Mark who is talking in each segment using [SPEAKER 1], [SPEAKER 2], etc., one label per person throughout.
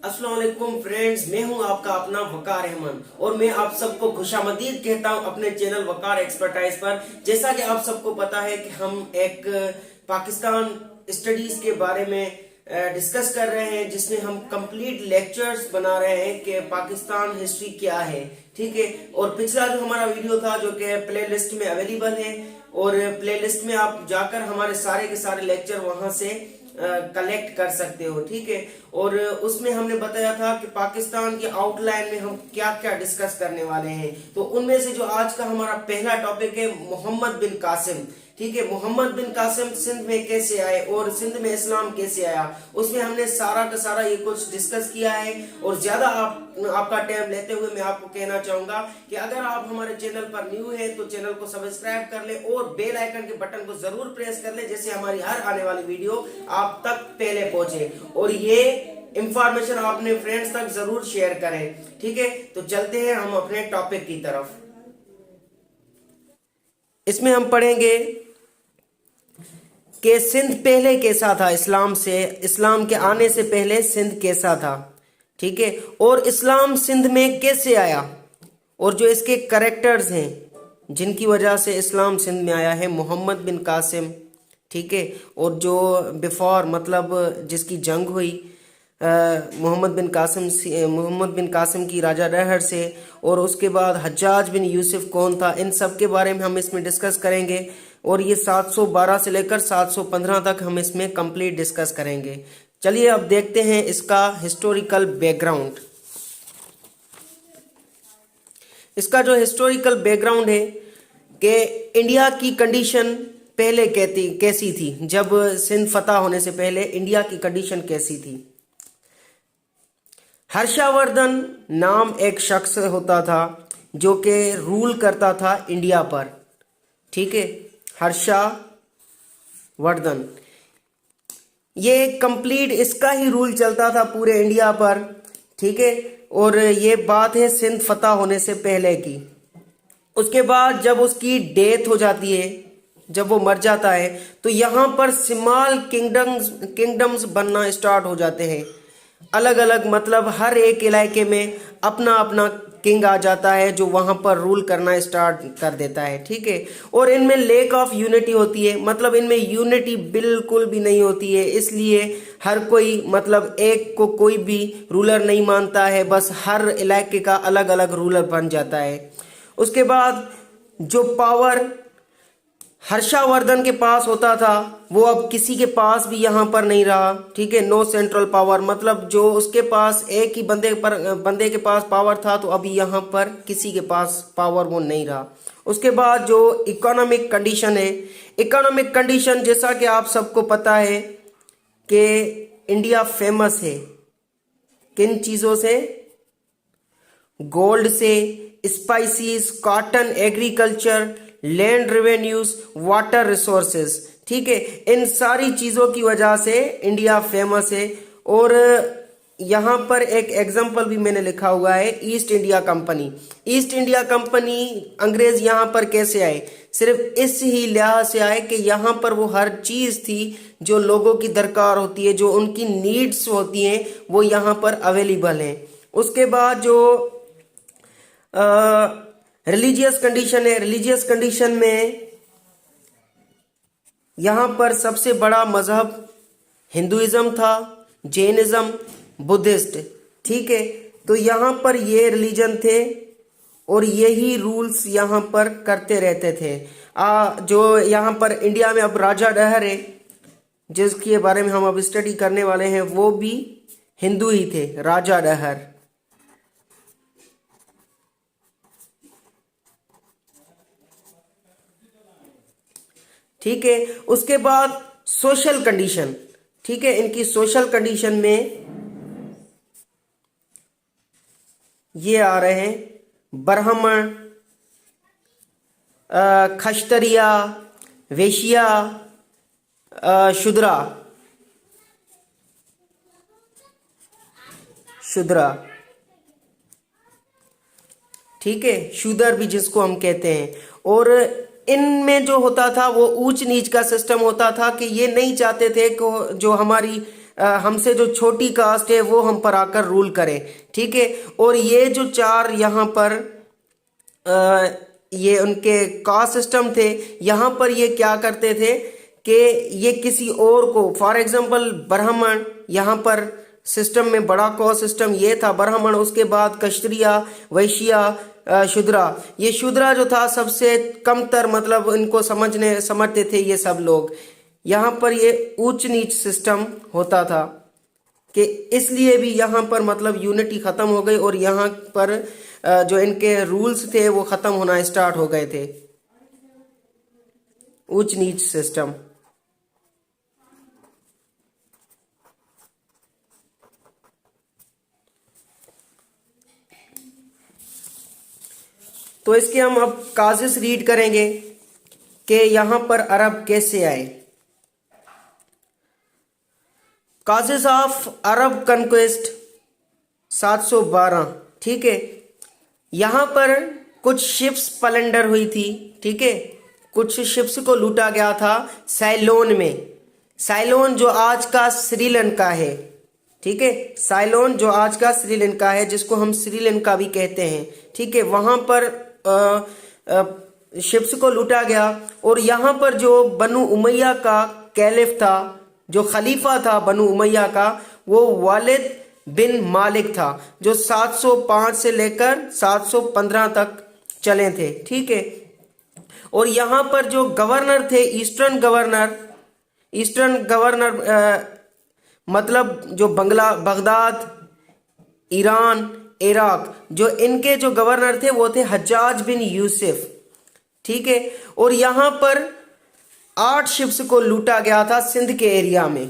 [SPEAKER 1] अस्सलाम वालेकुम फ्रेंड्स, मैं हूं आपका अपना वकार अहमद और मैं आप सबको खुशामदीद कहता हूं अपने चैनल वकार एक्सपर्टाइज पर। जैसा कि आप सबको पता है कि हम एक पाकिस्तान स्टडीज के बारे में डिस्कस कर रहे हैं, जिसमें हम कंप्लीट लेक्चर्स बना रहे हैं कि पाकिस्तान हिस्ट्री क्या है। ठीक है, और पिछला जो हमारा वीडियो था जो कि प्ले लिस्ट में अवेलेबल है, और प्ले लिस्ट में आप जाकर हमारे सारे के सारे लेक्चर वहां से कलेक्ट कर सकते हो। ठीक है, और उसमें हमने बताया था कि पाकिस्तान के आउटलाइन में हम क्या क्या डिस्कस करने वाले हैं। तो उनमें से जो आज का हमारा पहला टॉपिक है मोहम्मद बिन कासिम। ठीक है, मोहम्मद बिन कासिम सिंध में कैसे आए और सिंध में इस्लाम कैसे आया, उसमें हमने सारा का सारा ये कुछ डिस्कस किया है। और ज्यादा आपका टाइम लेते हुए मैं आपको कहना चाहूंगा कि अगर आप हमारे चैनल पर न्यू है तो चैनल को सब्सक्राइब कर ले और बेल आइकन के बटन को जरूर प्रेस कर ले, जैसे हमारी हर आने वाली वीडियो आप तक पहले पहुंचे और ये इंफॉर्मेशन अपने फ्रेंड्स तक जरूर शेयर करें। ठीक है, तो चलते हैं हम अपने टॉपिक की तरफ। इसमें हम पढ़ेंगे कि सिंध पहले कैसा था, इस्लाम के आने से पहले सिंध कैसा था। ठीक है, और इस्लाम सिंध में कैसे आया और जो इसके कैरेक्टर्स हैं जिनकी वजह से इस्लाम सिंध में आया है। मोहम्मद बिन कासिम, ठीक है, और जो बिफोर मतलब जिसकी जंग हुई मोहम्मद बिन कासिम की राजा रहर से, और उसके बाद हज्जाज बिन यूसुफ कौन था, इन सब के बारे में हम इसमें डिस्कस करेंगे। और ये 712 से लेकर 715 तक हम इसमें कंप्लीट डिस्कस करेंगे। चलिए अब देखते हैं इसका हिस्टोरिकल बैकग्राउंड। इसका जो हिस्टोरिकल बैकग्राउंड है कि इंडिया की कंडीशन पहले कैसी थी, जब सिंध फतह होने से पहले इंडिया की कंडीशन कैसी थी। हर्षवर्धन नाम एक शख्स होता था जो कि रूल करता था इंडिया पर। ठीक है, हर्षवर्धन, ये कंप्लीट इसका ही रूल चलता था पूरे इंडिया पर। ठीक है, और ये बात है सिंध फतह होने से पहले की। उसके बाद जब उसकी डेथ हो जाती है, जब वो मर जाता है, तो यहाँ पर स्मॉल किंगडम्स बनना स्टार्ट हो जाते हैं। अलग अलग मतलब हर एक इलाके में अपना अपना किंग आ जाता है जो वहां पर रूल करना स्टार्ट कर देता है। ठीक है, और इनमें लैक ऑफ यूनिटी होती है, मतलब इनमें यूनिटी बिल्कुल भी नहीं होती है। इसलिए हर कोई मतलब एक को कोई भी रूलर नहीं मानता है, बस हर इलाके का अलग अलग रूलर बन जाता है। उसके बाद जो पावर हर्षवर्धन के पास होता था वो अब किसी के पास भी यहाँ पर नहीं रहा। ठीक है, नो सेंट्रल पावर, मतलब जो उसके पास एक ही बंदे के पास पावर था, तो अभी यहाँ पर किसी के पास पावर वो नहीं रहा। उसके बाद जो इकोनॉमिक कंडीशन है, इकोनॉमिक कंडीशन जैसा कि आप सबको पता है कि इंडिया फेमस है किन चीज़ों से, गोल्ड से, species, cotton, agriculture, land revenues, water resources. ठीक है, इन सारी चीजों की वजह से इंडिया फेमस है। और यहां पर एक एग्जांपल भी मैंने लिखा हुआ है, east India company. East India company अंग्रेज यहां पर कैसे आए, सिर्फ इस ही लिहाज से आए कि यहां पर वो हर चीज थी जो लोगों की दरकार होती है, जो उनकी नीड्स होती हैं, वो यहां पर अवेलेबल है। उसके बाद जो रिलीजियस कंडीशन है, रिलीजियस कंडीशन में यहां पर सबसे बड़ा मजहब हिंदुइज्म था, जैनिज्म, बुद्धिस्ट। ठीक है, तो यहां पर ये रिलीजन थे और यही रूल्स यहां पर करते रहते थे। जो यहां पर इंडिया में अब राजा डहर है, जिसके बारे में हम अब स्टडी करने वाले हैं, वो भी हिंदू ही थे, राजा डहर। ठीक है, उसके बाद सोशल कंडीशन। ठीक है, इनकी सोशल कंडीशन में ये आ रहे हैं ब्राह्मण, खश्तरिया, वेश्या, शूद्रा। ठीक है, शूदर भी जिसको हम कहते हैं। और इनमें जो होता था वो ऊंच नीच का सिस्टम होता था कि ये नहीं चाहते थे कि जो हमारी हमसे जो छोटी कास्ट है वो हम पर आकर रूल करे, ठीक है। और ये जो चार यहाँ पर ये उनके कास्ट सिस्टम थे, यहाँ पर ये क्या करते थे कि ये किसी और को, फॉर एग्जांपल ब्राह्मण, यहाँ पर सिस्टम में बड़ा कास्ट सिस्टम ये था ब्राह्मण, उसके बाद क्षत्रिय, वैश्य, शूद्रा। ये शूद्रा जो था सबसे कमतर, मतलब इनको समझते थे ये सब लोग। यहाँ पर ये ऊंच नीच सिस्टम होता था कि इसलिए भी यहाँ पर मतलब यूनिटी खत्म हो गई और यहाँ पर जो इनके रूल्स थे वो खत्म होना स्टार्ट हो गए थे, ऊंच नीच सिस्टम। तो इसके हम अब काजेस रीड करेंगे कि यहां पर अरब कैसे आए। काजेस ऑफ अरब कन्क्वेस्ट 712, ठीक है। यहां पर कुछ शिप्स प्लंडर हुई थी, ठीक है, कुछ शिप्स को लूटा गया था साइलोन में। साइलोन जो आज का श्रीलंका है, ठीक है, साइलोन जो आज का श्रीलंका है, जिसको हम श्रीलंका भी कहते हैं, ठीक है, वहां पर शिप्स को लूटा गया। और यहाँ पर जो बनु उमैया का कैलिफ था, जो खलीफा था बनु उमैया का, वो वालिद बिन मालिक था, जो 705 से लेकर 715 तक चले थे, ठीक है। और यहाँ पर जो गवर्नर थे, ईस्टर्न गवर्नर मतलब जो बगदाद, ईरान, इराक, जो इनके जो गवर्नर थे वो थे हज्जाज बिन यूसुफ, ठीक है। और यहाँ पर 8 शिप्स को लूटा गया था सिंध के एरिया में।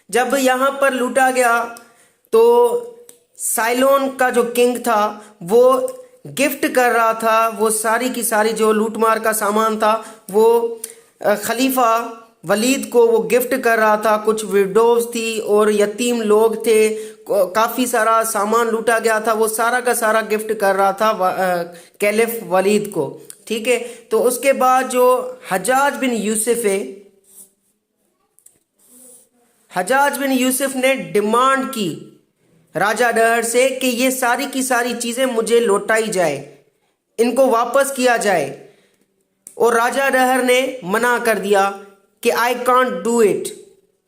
[SPEAKER 1] जब यहाँ पर लूटा गया तो साइलोन का जो किंग था वो गिफ्ट कर रहा था, वो सारी की सारी जो लूटमार का सामान था वो खलीफा वलीद को वो गिफ्ट कर रहा था। कुछ विडोव्स थी और यतीम लोग थे, काफ़ी सारा सामान लूटा गया था, वो सारा का सारा गिफ्ट कर रहा था कैलिफ वलीद को, ठीक है। तो उसके बाद जो हज्जाज बिन यूसुफ है, हज्जाज बिन यूसुफ ने डिमांड की राजा डहर से कि ये सारी की सारी चीज़ें मुझे लौटाई जाए, इनको वापस किया जाए। और राजा डहर ने मना कर दिया कि आई कांट डू इट,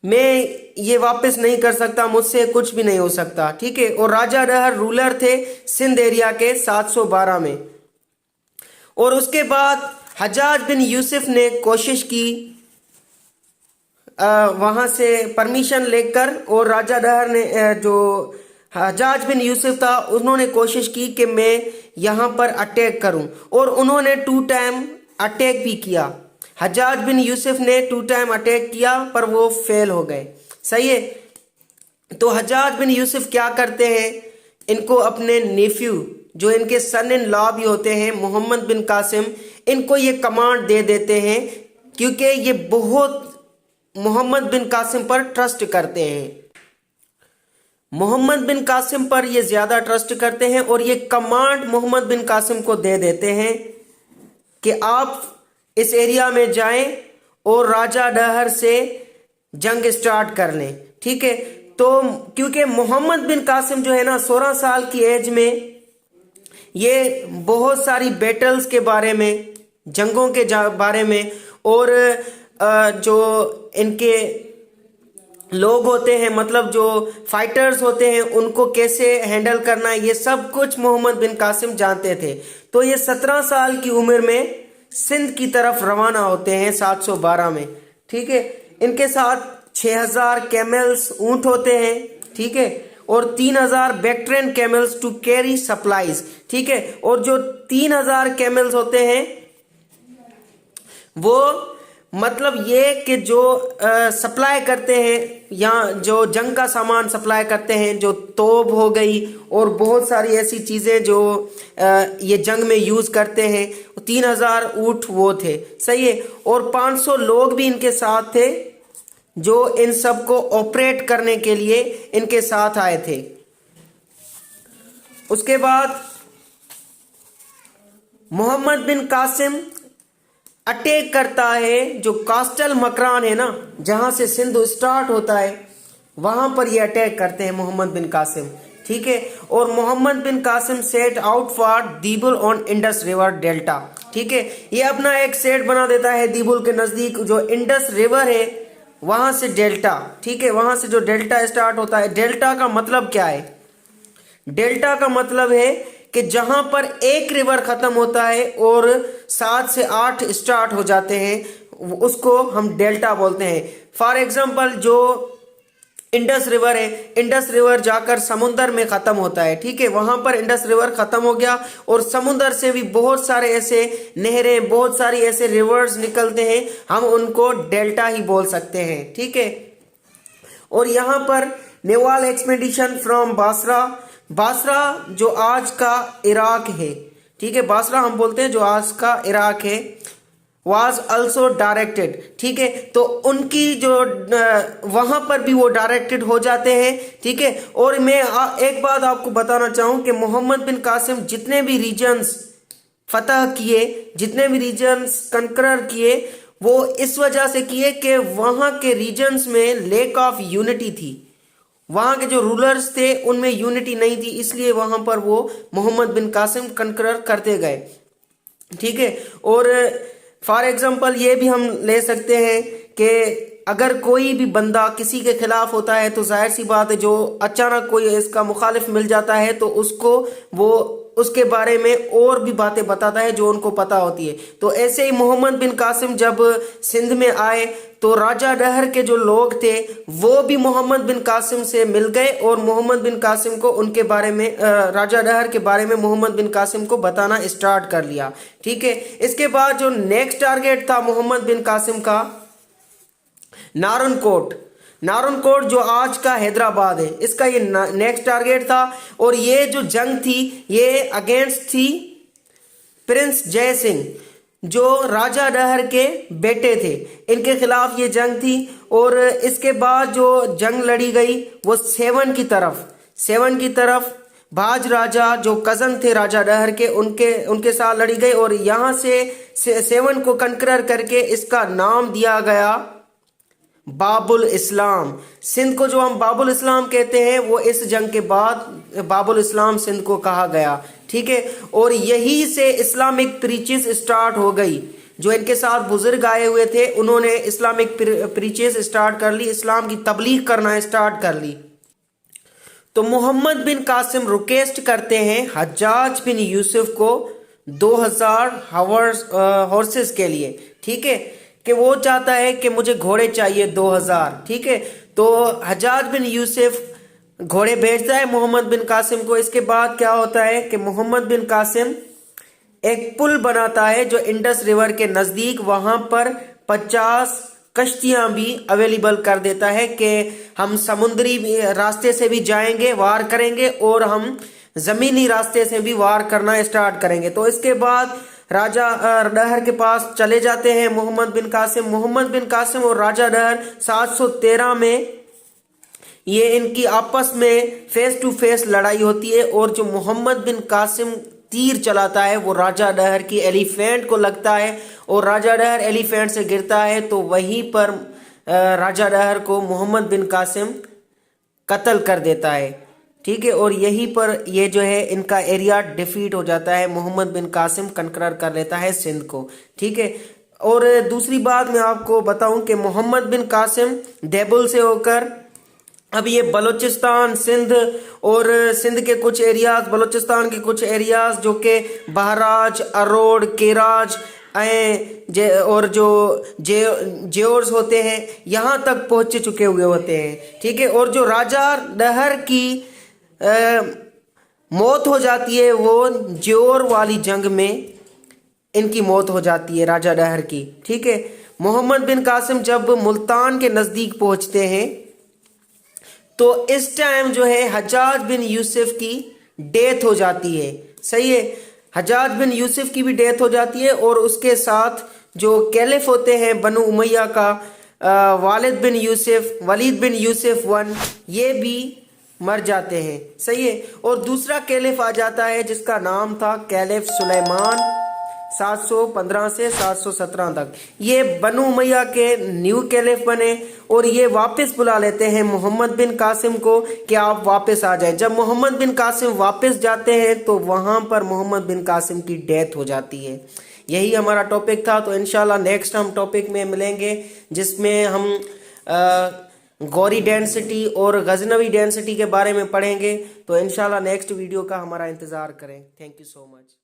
[SPEAKER 1] मैं ये वापस नहीं कर सकता, मुझसे कुछ भी नहीं हो सकता, ठीक है। और राजा डहर रूलर थे सिंध एरिया के 712 में। और उसके बाद हज्जाज बिन यूसुफ ने कोशिश की वहां से परमिशन लेकर, और राजा डहर ने जो हज्जाज बिन यूसुफ था उन्होंने कोशिश की कि मैं यहाँ पर अटैक करूं, और उन्होंने 2 टाइम अटैक भी किया। हज्जाज बिन यूसुफ ने 2 टाइम अटैक किया पर वो फेल हो गए, सही है। तो हज्जाज बिन यूसुफ क्या करते हैं, इनको अपने नेफ्यू, जो इनके सन इन लॉ भी होते हैं, मोहम्मद बिन कासिम, इनको ये कमांड दे देते हैं, क्योंकि ये बहुत मोहम्मद बिन कासिम पर ट्रस्ट करते हैं। मोहम्मद बिन कासिम पर ये ज्यादा ट्रस्ट करते हैं और ये कमांड मोहम्मद बिन कासिम को दे देते हैं कि आप इस एरिया में जाएं और राजा डहर से जंग स्टार्ट कर लें, ठीक है। तो क्योंकि मोहम्मद बिन कासिम जो है ना 16 साल की एज में ये बहुत सारी बैटल्स के बारे में, जंगों के बारे में, और जो इनके लोग होते हैं, मतलब जो फाइटर्स होते हैं, उनको कैसे हैंडल करना है, ये सब कुछ मोहम्मद बिन कासिम जानते थे। तो ये 17 साल की उम्र में सिंध की तरफ रवाना होते हैं 712 में, ठीक है। इनके साथ 6000 कैमल्स, ऊंट होते हैं, ठीक है, और 3000 बैक्ट्रेन कैमल्स टू कैरी सप्लाईज, ठीक है। और जो 3000 कैमल्स होते हैं वो मतलब ये कि जो सप्लाई करते हैं, या जो जंग का सामान सप्लाई करते हैं, जो तोप हो गई और बहुत सारी ऐसी चीज़ें जो ये जंग में यूज़ करते हैं, 3000 ऊँट वो थे, सही है। और 500 लोग भी इनके साथ थे जो इन सब को ऑपरेट करने के लिए इनके साथ आए थे। उसके बाद मोहम्मद बिन कासिम अटैक करता है जो कास्टल मकरान है ना, जहां से सिंध स्टार्ट होता है, वहां पर ये अटैक करते हैं मोहम्मद बिन कासिम, ठीक है। और Muhammad bin Qasim set out for Debal on Indus river delta, ठीक है। ये अपना एक सेट बना देता है दीबुल के नजदीक, जो इंडस रिवर है वहां से डेल्टा, ठीक है, वहां से जो डेल्टा स्टार्ट होता है। डेल्टा का मतलब क्या है? डेल्टा का मतलब है कि जहां पर एक रिवर खत्म होता है और 7 से 8 स्टार्ट हो जाते हैं, उसको हम डेल्टा बोलते हैं। फॉर एग्जांपल जो इंडस रिवर है, इंडस रिवर जाकर समुंदर में खत्म होता है, ठीक है, वहां पर इंडस रिवर खत्म हो गया और समुंदर से भी बहुत सारे ऐसे नहरें, बहुत सारी ऐसे रिवर्स निकलते हैं, हम उनको डेल्टा ही बोल सकते हैं, ठीक है। और यहां पर नेवाल एक्सपेडिशन फ्रॉम बासरा, बासरा जो आज का इराक है, ठीक है, बासरा हम बोलते हैं जो आज का इराक है, वाज ऑल्सो डायरेक्टेड, ठीक है। तो उनकी जो वहां पर भी वो डायरेक्टेड हो जाते हैं, ठीक है। और मैं एक बात आपको बताना चाहूं कि मोहम्मद बिन कासिम जितने भी रीजन्स फतह किए, जितने भी रीजन्स कंकरर किए, वो इस वजह से किए कि वहां के रीजन्स में लैक ऑफ यूनिटी थी, वहां के जो रूलर्स थे उनमें यूनिटी नहीं थी, इसलिए वहां पर वो मोहम्मद बिन कासिम कंकरर करते गए, ठीक है। और फॉर एग्जाम्पल ये भी हम ले सकते हैं कि अगर कोई भी बंदा किसी के खिलाफ होता है तो जाहिर सी बात है जो अचानक कोई इसका मुखालिफ मिल जाता है तो उसको वो उसके बारे में और भी बातें बताता है जो उनको पता होती है। तो ऐसे ही मोहम्मद बिन कासिम जब सिंध में आए तो राजा डहर के जो लोग थे वो भी मोहम्मद बिन कासिम से मिल गए और मोहम्मद बिन कासिम को उनके बारे में राजा डहर के बारे में मोहम्मद बिन कासिम को बताना स्टार्ट कर लिया, ठीक है। इसके बाद जो नेक्स्ट टारगेट था मोहम्मद बिन कासिम का, नारनकोट, नारनकोट जो आज का हैदराबाद है, इसका ये नेक्स्ट टारगेट था। और ये जो जंग थी ये अगेंस्ट थी प्रिंस जय सिंह जो राजा डहर के बेटे थे, इनके खिलाफ ये जंग थी। और इसके बाद जो जंग लड़ी गई वो सेवन की तरफ भाज राजा जो कजन थे राजा डहर के उनके साथ लड़ी गई और यहां से सेवन को कंकरर करके इसका नाम दिया गया बाबुल इस्लाम। सिंध को जो हम बाबुल इस्लाम कहते हैं वो इस जंग के बाद बाबुल इस्लाम सिंध को कहा गया, ठीक है। और यही से इस्लामिक प्रीचेस स्टार्ट हो गई, जो इनके साथ बुजुर्ग आए हुए थे उन्होंने इस्लामिक प्रीचेस स्टार्ट कर ली, इस्लाम की तबलीग करना स्टार्ट कर ली। तो मोहम्मद बिन कासिम रिक्वेस्ट करते हैं हज्जाज बिन यूसुफ को 2000 हॉर्सेस के लिए, ठीक है, कि वो चाहता है कि मुझे घोड़े चाहिए 2000, ठीक है। तो हज्जाज बिन यूसुफ घोड़े भेजता है मोहम्मद बिन कासिम को। इसके बाद क्या होता है कि मोहम्मद बिन कासिम एक पुल बनाता है जो इंडस रिवर के नजदीक, वहां पर 50 कश्तियां भी अवेलेबल कर देता है कि हम समुद्री रास्ते से भी जाएंगे, वार करेंगे, और हम जमीनी रास्ते से भी वार करना स्टार्ट करेंगे। तो इसके बाद राजा डहर के पास चले जाते हैं मोहम्मद बिन कासिम और राजा डहर 713 में ये इनकी आपस में फेस टू फेस लड़ाई होती है। और जो मोहम्मद बिन कासिम तीर चलाता है वो राजा डहर की एलिफेंट को लगता है और राजा डहर एलिफेंट से गिरता है, तो वहीं पर राजा डहर को मोहम्मद बिन कासिम कत्ल कर देता है, ठीक है। और यहीं पर ये जो है इनका एरिया डिफीट हो जाता है, मोहम्मद बिन कासिम कंकरर कर लेता है सिंध को, ठीक है। और दूसरी बात मैं आपको बताऊं कि मोहम्मद बिन कासिम देबुल से होकर अब ये बलूचिस्तान, सिंध और सिंध के कुछ एरियाज, बलूचिस्तान के कुछ एरियाज जो कि बहराज, अरोड़, केराज और जो जेओर्स होते हैं यहाँ तक पहुंच चुके हुए होते हैं, ठीक है। और जो राजा डहर की मौत हो जाती है वो जेओर वाली जंग में इनकी मौत हो जाती है राजा डहर की, ठीक है। मोहम्मद बिन कासिम जब मुल्तान के नजदीक पहुंचते हैं तो इस टाइम जो है हज्जाज बिन यूसुफ की डेथ हो जाती है, सही है, हज्जाज बिन यूसुफ की भी डेथ हो जाती है। और उसके साथ जो कैलिफ होते हैं बनु उमैया का वलीद बिन यूसुफ वन, ये भी मर जाते हैं, सही है। और दूसरा कैलिफ आ जाता है जिसका नाम था कैलिफ सुलेमान 715 से 717 तक ये बनु उमैया के न्यू कैलिफ बने और ये वापस बुला लेते हैं मोहम्मद बिन कासिम को कि आप वापस आ जाएं। जब मोहम्मद बिन कासिम वापस जाते हैं तो वहां पर मोहम्मद बिन कासिम की डेथ हो जाती है। यही हमारा टॉपिक था। तो इंशाल्लाह नेक्स्ट हम टॉपिक में मिलेंगे जिसमें हम गौरी डेंसिटी और गजनवी डेंसिटी के बारे में पढ़ेंगे। तो इंशाल्लाह नेक्स्ट वीडियो का हमारा इंतज़ार करें। Thank you so much.